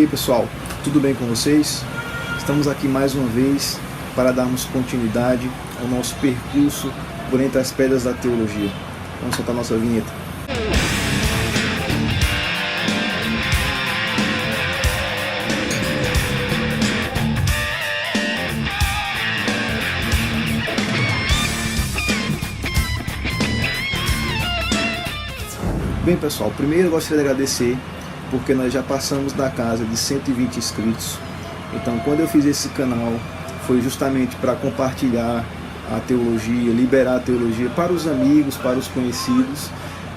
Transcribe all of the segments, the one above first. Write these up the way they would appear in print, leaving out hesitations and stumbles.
E aí pessoal, tudo bem com vocês? Estamos aqui mais uma vez para darmos continuidade ao nosso percurso por entre as pedras da teologia. Vamos soltar nossa vinheta. Bem pessoal, primeiro eu gostaria de agradecer porque nós já passamos da casa de 120 inscritos. Então quando eu fiz esse canal foi justamente para compartilhar a teologia, liberar a teologia para os amigos, para os conhecidos.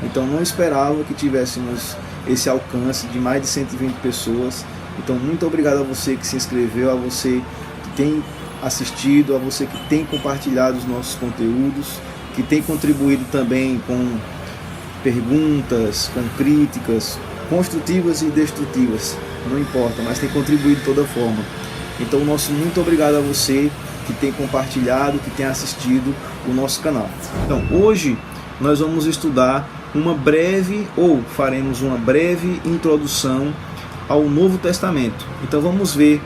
Então não esperava que tivéssemos esse alcance de mais de 120 pessoas. Então muito obrigado a você que se inscreveu, a você que tem assistido, a você que tem compartilhado os nossos conteúdos, que tem contribuído também com perguntas, com críticas, construtivas e destrutivas, não importa, mas tem contribuído de toda forma. Então nosso muito obrigado a você que tem compartilhado, que tem assistido o nosso canal. Então hoje nós vamos estudar faremos uma breve introdução ao Novo Testamento. Então vamos ver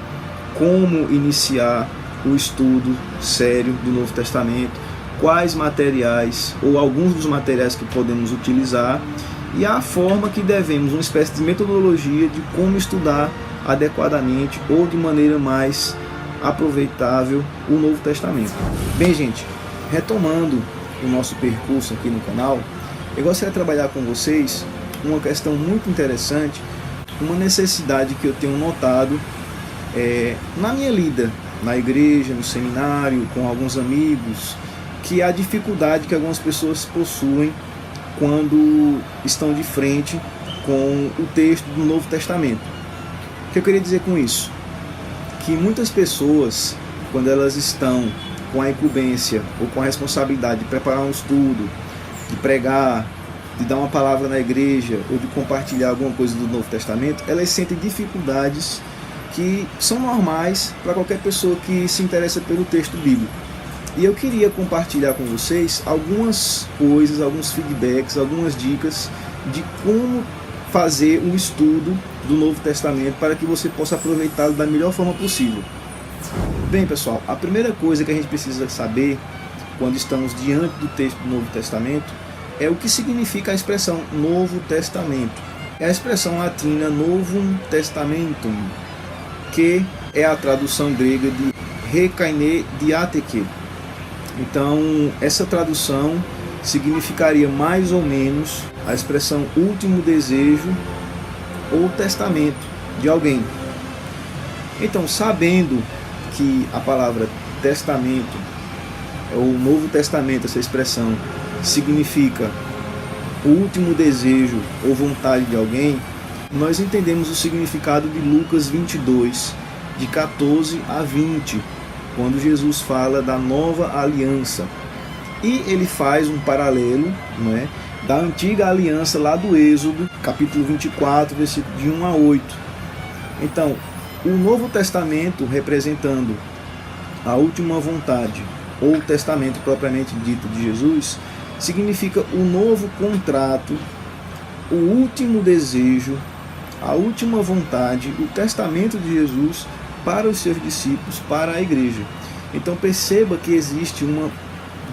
como iniciar o estudo sério do Novo Testamento, quais materiais ou alguns dos materiais que podemos utilizar e a forma que devemos, uma espécie de metodologia de como estudar adequadamente ou de maneira mais aproveitável o Novo Testamento. Bem gente, retomando o nosso percurso aqui no canal, eu gostaria de trabalhar com vocês uma questão muito interessante, uma necessidade que eu tenho notado na minha lida na igreja, no seminário, com alguns amigos, que é a dificuldade que algumas pessoas possuem quando estão de frente com o texto do Novo Testamento. O que eu queria dizer com isso? Que muitas pessoas, quando elas estão com a incumbência ou com a responsabilidade de preparar um estudo, de pregar, de dar uma palavra na igreja ou de compartilhar alguma coisa do Novo Testamento, elas sentem dificuldades que são normais para qualquer pessoa que se interessa pelo texto bíblico. E eu queria compartilhar com vocês algumas coisas, alguns feedbacks, algumas dicas de como fazer um estudo do Novo Testamento para que você possa aproveitá-lo da melhor forma possível. Bem pessoal, a primeira coisa que a gente precisa saber quando estamos diante do texto do Novo Testamento é o que significa a expressão Novo Testamento. É a expressão latina Novum Testamentum, que é a tradução grega de Rekaine diatheke. Então, essa tradução significaria mais ou menos a expressão último desejo ou testamento de alguém. Então, sabendo que a palavra testamento, ou Novo Testamento, essa expressão, significa o último desejo ou vontade de alguém, nós entendemos o significado de Lucas 22, de 14 a 20, quando Jesus fala da nova aliança. E ele faz um paralelo, da antiga aliança lá do Êxodo, capítulo 24, versículo de 1 a 8. Então, o Novo Testamento representando a última vontade, ou o testamento propriamente dito de Jesus, significa o novo contrato, o último desejo, a última vontade, o testamento de Jesus para os seus discípulos, para a igreja. Então perceba que existe uma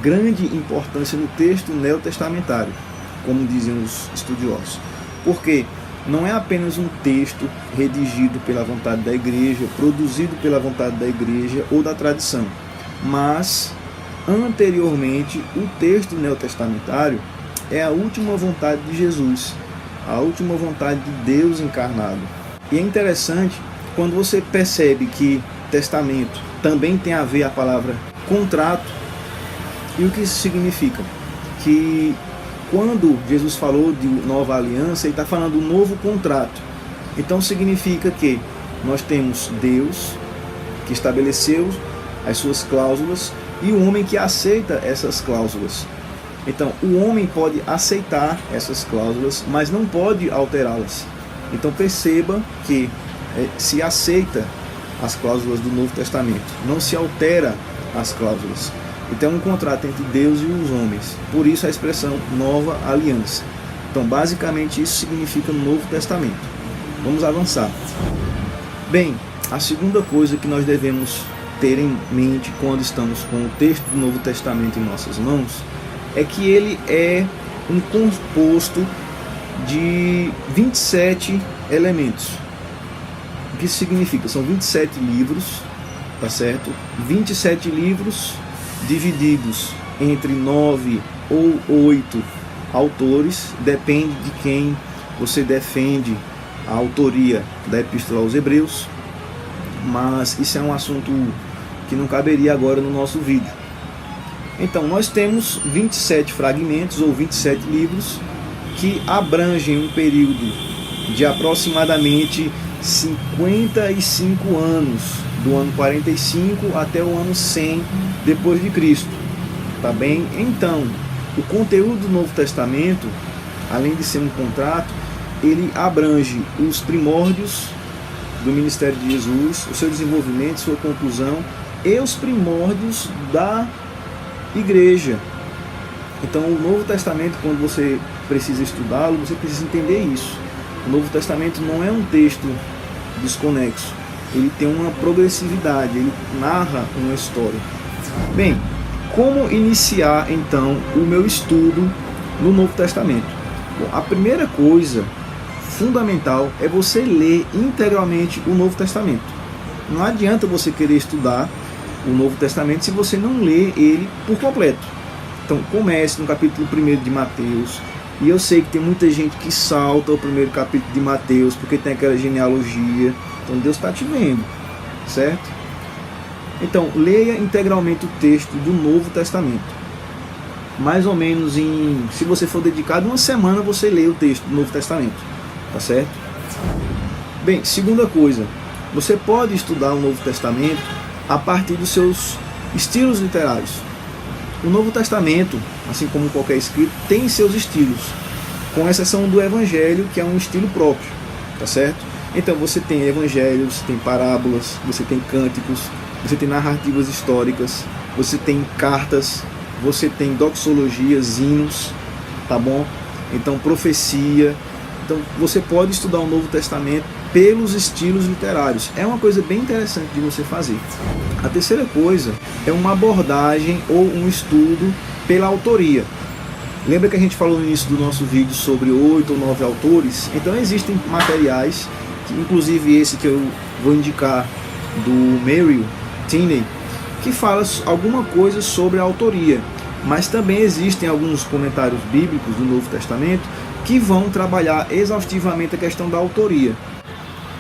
grande importância no texto neotestamentário, como dizem os estudiosos. Porque não é apenas um texto redigido pela vontade da igreja, produzido pela vontade da igreja ou da tradição, mas anteriormente o texto neotestamentário é a última vontade de Jesus, a última vontade de Deus encarnado. E é interessante quando você percebe que testamento também tem a ver a palavra contrato. E o que isso significa? Que quando Jesus falou de nova aliança, ele está falando de um novo contrato. Então significa que nós temos Deus que estabeleceu as suas cláusulas e o homem que aceita essas cláusulas. Então o homem pode aceitar essas cláusulas, mas não pode alterá-las. Então perceba que se aceita as cláusulas do Novo Testamento, não se altera as cláusulas. Então é um contrato entre Deus e os homens. Por isso a expressão nova aliança. Então basicamente isso significa Novo Testamento. Vamos avançar. Bem, a segunda coisa que nós devemos ter em mente quando estamos com o texto do Novo Testamento em nossas mãos é que ele é um composto de 27 elementos. O que isso significa? São 27 livros, tá certo? 27 livros divididos entre 9 ou 8 autores, depende de quem você defende a autoria da Epístola aos Hebreus, mas isso é um assunto que não caberia agora no nosso vídeo. Então, nós temos 27 fragmentos ou 27 livros que abrangem um período de aproximadamente 55 anos, do ano 45 até o ano 100 depois de Cristo. Tá bem? Então, o conteúdo do Novo Testamento, além de ser um contrato, ele abrange os primórdios do ministério de Jesus, o seu desenvolvimento, sua conclusão e os primórdios da igreja. Então, o Novo Testamento, quando você precisa estudá-lo, você precisa entender isso. O Novo Testamento não é um texto desconexo, ele tem uma progressividade, ele narra uma história. Bem, como iniciar então o meu estudo no Novo Testamento? Bom, a primeira coisa fundamental é você ler integralmente o Novo Testamento. Não adianta você querer estudar o Novo Testamento se você não lê ele por completo. Então comece no capítulo 1 de Mateus. E eu sei que tem muita gente que salta o primeiro capítulo de Mateus porque tem aquela genealogia. Então Deus está te vendo, certo? Então leia integralmente o texto do Novo Testamento. Mais ou menos se você for dedicado uma semana, você lê o texto do Novo Testamento, tá certo? Bem, segunda coisa, você pode estudar o Novo Testamento a partir dos seus estilos literários. O Novo Testamento, assim como qualquer escrito, tem seus estilos, com exceção do Evangelho, que é um estilo próprio, tá certo? Então você tem evangelhos, tem parábolas, você tem cânticos, você tem narrativas históricas, você tem cartas, você tem doxologias, hinos, tá bom? Então profecia. Então você pode estudar o Novo Testamento pelos estilos literários. É uma coisa bem interessante de você fazer. A terceira coisa é uma abordagem ou um estudo pela autoria. Lembra que a gente falou no início do nosso vídeo sobre 8 ou 9 autores? Então existem materiais, que, inclusive esse que eu vou indicar do Merrill Tenney, que fala alguma coisa sobre a autoria. Mas também existem alguns comentários bíblicos do Novo Testamento que vão trabalhar exaustivamente a questão da autoria.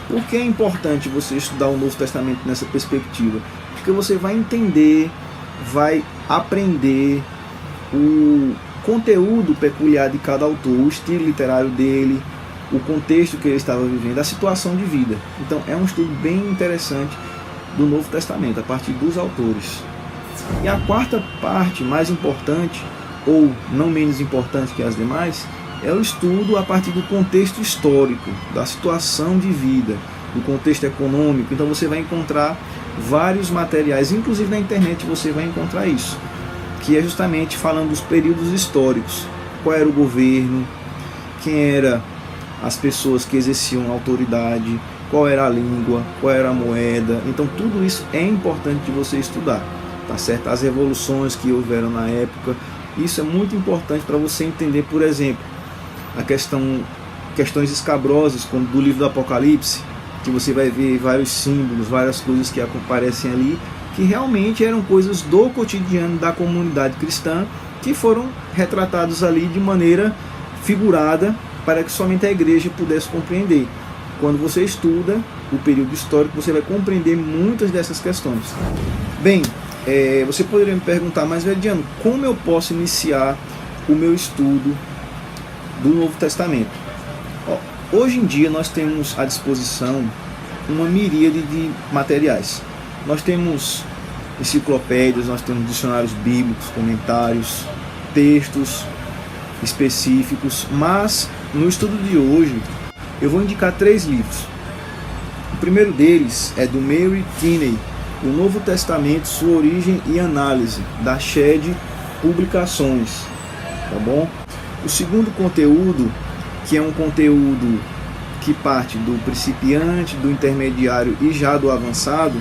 Por que é importante você estudar o Novo Testamento nessa perspectiva? Porque você vai entender, vai aprender o conteúdo peculiar de cada autor, o estilo literário dele, o contexto que ele estava vivendo, a situação de vida. Então é um estudo bem interessante do Novo Testamento, a partir dos autores. E a quarta parte, mais importante, ou não menos importante que as demais, é o estudo a partir do contexto histórico, da situação de vida, do contexto econômico. Então você vai encontrar vários materiais, inclusive na internet você vai encontrar isso, que é justamente falando dos períodos históricos. Qual era o governo, quem eram as pessoas que exerciam autoridade, qual era a língua, qual era a moeda. Então tudo isso é importante de você estudar, tá certo? As revoluções que houveram na época, isso é muito importante para você entender, por exemplo, questões escabrosas, como do livro do Apocalipse, que você vai ver vários símbolos, várias coisas que aparecem ali, que realmente eram coisas do cotidiano da comunidade cristã, que foram retratados ali de maneira figurada, para que somente a igreja pudesse compreender. Quando você estuda o período histórico, você vai compreender muitas dessas questões. Bem, você poderia me perguntar, mas Veridiano, como eu posso iniciar o meu estudo do Novo Testamento? Hoje em dia nós temos à disposição uma miríade de materiais. Nós temos enciclopédias, nós temos dicionários bíblicos, comentários, textos específicos, mas no estudo de hoje eu vou indicar 3 livros. O primeiro deles é do Merrill Tenney, O Novo Testamento, Sua Origem e Análise, da Shed Publicações, tá bom? O segundo conteúdo, que é um conteúdo que parte do principiante, do intermediário e já do avançado,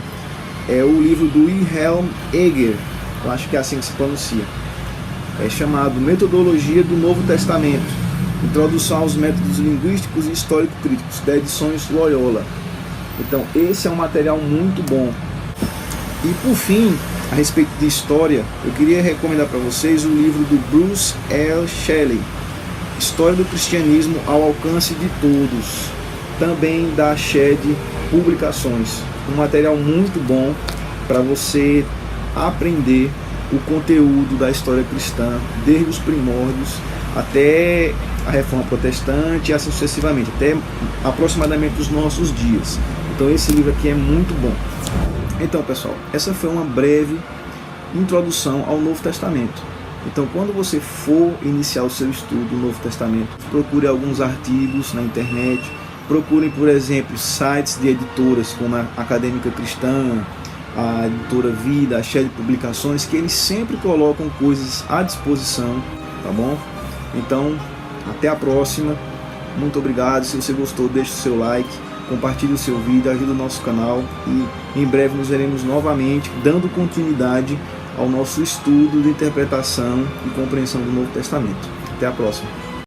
é o livro do Wilhelm Eger, eu acho que é assim que se pronuncia. É chamado Metodologia do Novo Testamento, Introdução aos Métodos Linguísticos e Histórico-Críticos, da Edições Loyola. Então esse é um material muito bom. E por fim, a respeito de história, eu queria recomendar para vocês o livro do Bruce L. Shelley, História do Cristianismo ao Alcance de Todos, também da Shed Publicações. Um material muito bom para você aprender o conteúdo da história cristã, desde os primórdios até a Reforma Protestante e assim sucessivamente, até aproximadamente os nossos dias. Então esse livro aqui é muito bom. Então, pessoal, essa foi uma breve introdução ao Novo Testamento. Então, quando você for iniciar o seu estudo do Novo Testamento, procure alguns artigos na internet, procurem, por exemplo, sites de editoras como a Acadêmica Cristã, a editora Vida, a Shed Publicações, que eles sempre colocam coisas à disposição, tá bom? Então, até a próxima. Muito obrigado. Se você gostou, deixe o seu like, compartilhe o seu vídeo, ajude o nosso canal e em breve nos veremos novamente dando continuidade ao nosso estudo de interpretação e compreensão do Novo Testamento. Até a próxima.